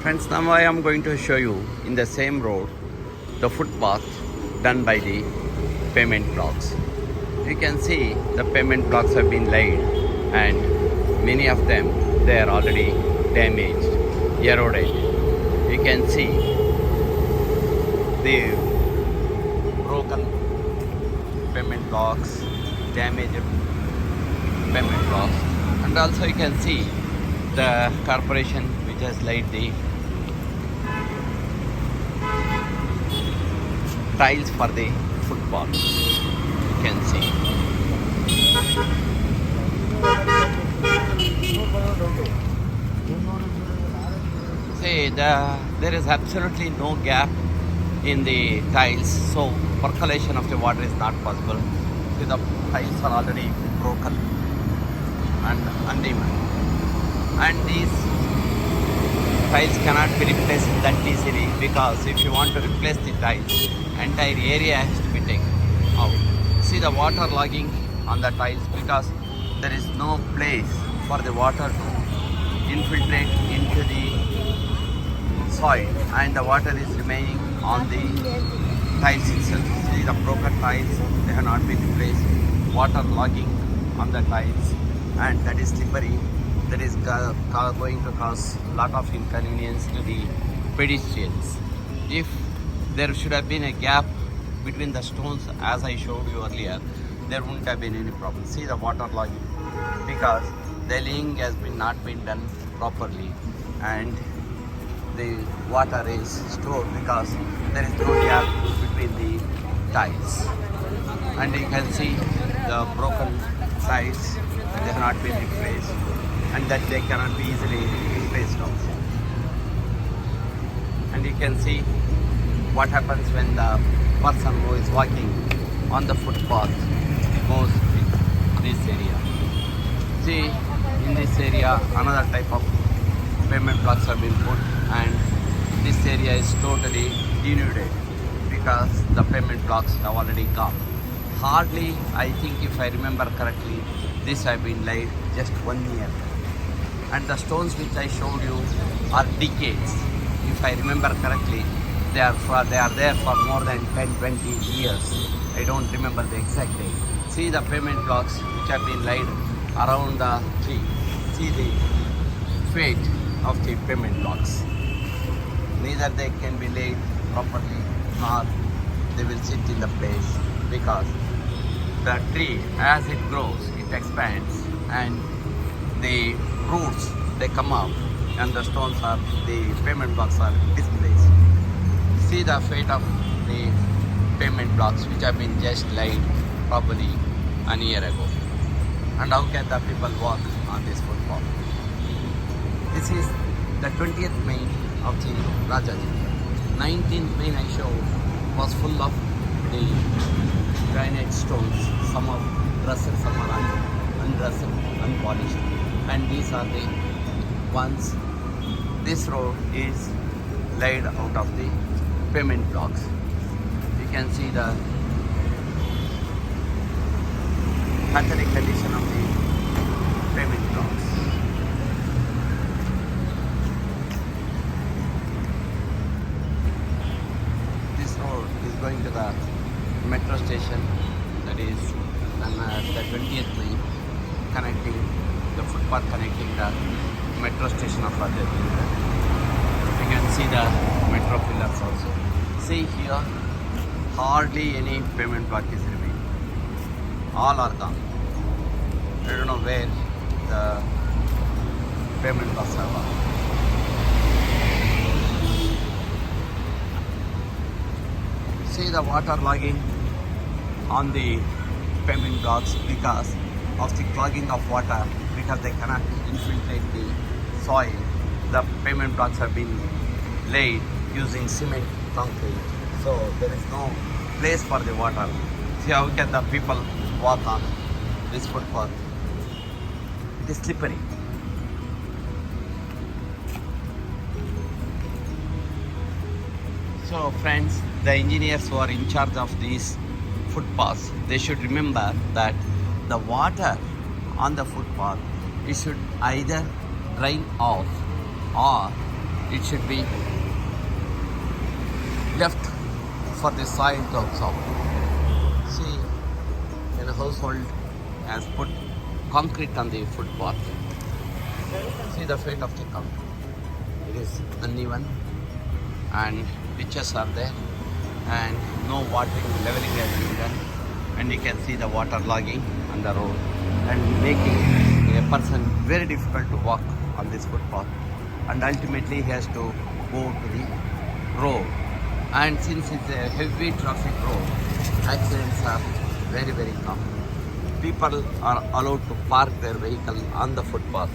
Friends, now I am going to show you in the same road the footpath done by the pavement blocks. You can see the pavement blocks have been laid and many of them they are already damaged, eroded. You can see the broken pavement blocks, damaged pavement blocks, and also you can see the corporation which has laid the tiles for the footpath. You can see. See, there is absolutely no gap in the tiles, so percolation of the water is not possible. See, the tiles are already broken and uneven, and these tiles cannot be replaced that easily, because if you want to replace the tiles, entire area has to be taken out. See the water logging on the tiles, because there is no place for the water to infiltrate into the soil, and the water is remaining on the tiles itself. See the broken tiles, they have not been replaced. Water logging on the tiles, and that is slippery. That is going to cause a lot of inconvenience to the pedestrians. If there should have been a gap between the stones, as I showed you earlier, there wouldn't have been any problem. See the water logging, because the laying has not been done properly, and the water is stored because there is no gap between the tiles. And you can see the broken tiles, they have not been replaced, and that they cannot be easily replaced also. And you can see what happens when the person who is walking on the footpath goes in this area. See, in this area another type of pavement blocks have been put, and this area is totally denuded because the pavement blocks have already gone. Hardly, I think if I remember correctly, this have been laid just 1 year. And the stones which I showed you are decades. If I remember correctly, they are there for more than 10-20 years. I don't remember the exact date. See the pavement blocks which have been laid around the tree. See the fate of the pavement blocks. Neither they can be laid properly, nor they will sit in the place, because the tree, as it grows, it expands, and the roots, they come up, and the pavement blocks are displaced. See the fate of the pavement blocks which have been just laid probably a year ago. And how can the people walk on this footpath? This is the 20th main of the Rajajinagar. 19th main I showed was full of the granite stones. Some are dressed, some are undressed, unpolished. And these are the ones. This road is laid out of the pavement blocks. You can see the pathetic condition of the pavement blocks. This road is going to the metro station, that is the 20th lane, connecting the footpath, connecting the metro station of Rajajinagar. You can see the metro pillars also. See here, hardly any pavement block is remaining. All are gone. I don't know where the pavement blocks are gone. See the water logging on the pavement blocks because of the clogging of water, because they cannot infiltrate the soil. The pavement blocks have been laid using cement concrete, so there is no place for the water. See how can the people walk on this footpath? It is slippery. So friends, the engineers who are in charge of these footpaths, they should remember that the water on the footpath, it should either drain off or it should be left for the soil to absorb. See, when a household has put concrete on the footpath, see the fate of the concrete. It is uneven and ditches are there and no watering, leveling has been done, and you can see the water logging on the road and making a person very difficult to walk on this footpath, and ultimately he has to go to the road. And since it's a heavy traffic road, accidents are very, very common. People are allowed to park their vehicle on the footpath.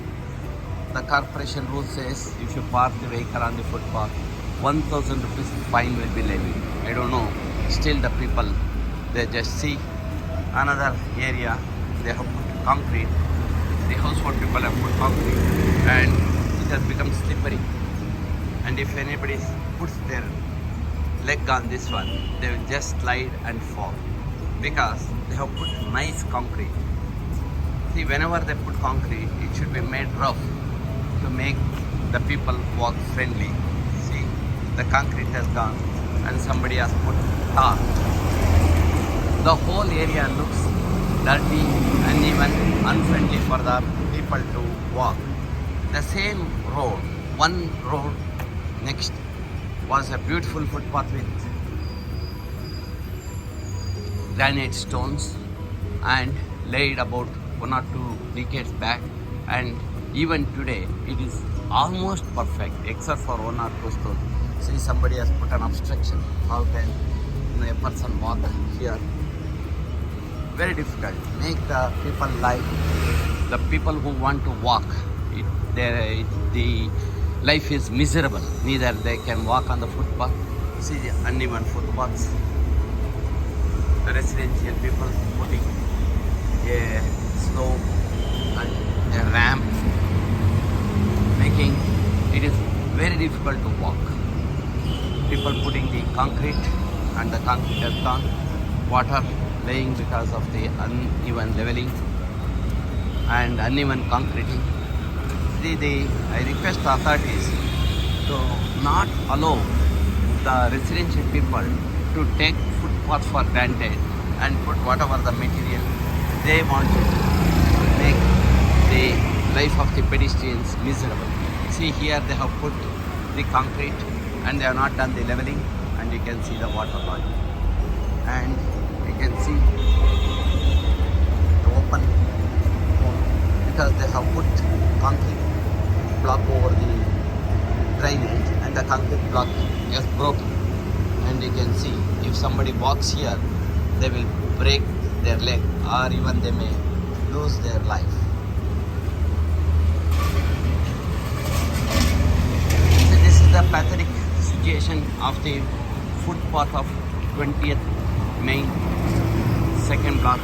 The corporation rule says if you park the vehicle on the footpath, 1,000 rupees fine will be levied. I don't know. Still the people, they just see another area, they have put concrete. The household people have put concrete and it has become slippery. And if anybody puts their leg on this one, they will just slide and fall because they have put nice concrete. See, whenever they put concrete, it should be made rough to make the people walk friendly. See, the concrete has gone and somebody has put tar. The whole area looks dirty, uneven, unfriendly for the people to walk. The same road, one road next was a beautiful footpath with granite stones and laid about 1 or 2 decades back, and even today it is almost perfect except for 1 or 2 stones. See, somebody has put an obstruction. How can a person walk here? Very difficult. Make the people life. The people who want to walk, the life is miserable. Neither they can walk on the footpath. See the uneven footpaths. The residential people putting a slope and a ramp, making it is very difficult to walk. People putting the concrete and the concrete has gone. Water laying because of the uneven leveling and uneven concreting. I request the authorities to not allow the residential people to take footpath for granted and put whatever the material they want to make the life of the pedestrians miserable. See, here they have put the concrete and they have not done the leveling, and you can see the water logging. And you can see the open hole because they have put concrete block over the drainage and the concrete block is broken. And you can see if somebody walks here, they will break their leg or even they may lose their life. So this is the pathetic situation of the footpath of 20th Main, 2nd block,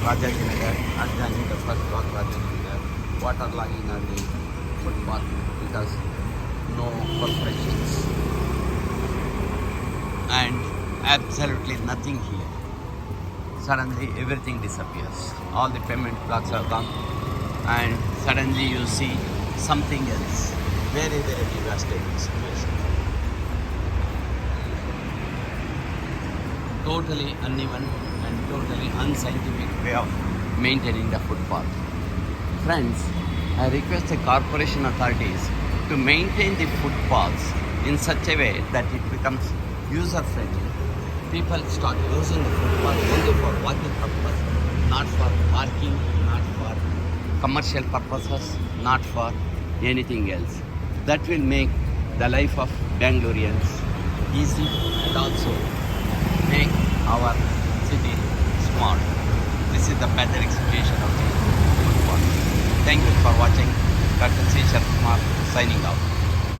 Rajajinagar, and then the 1st block, Rajajinagar. Water logging on the footpath because no perforations and absolutely nothing here. Suddenly everything disappears. All the pavement blocks are gone and suddenly you see something else. Very, very devastating situation. Totally uneven and totally unscientific way of maintaining the footpath. Friends, I request the corporation authorities to maintain the footpaths in such a way that it becomes user-friendly. People start using the footpath only for walking purpose, not for parking, not for commercial purposes, not for anything else. That will make the life of Bangaloreans easy and also make our city smart. This is the pathetic situation of the footpath. Thank you for watching. Dr. C Sharath Kumar signing out.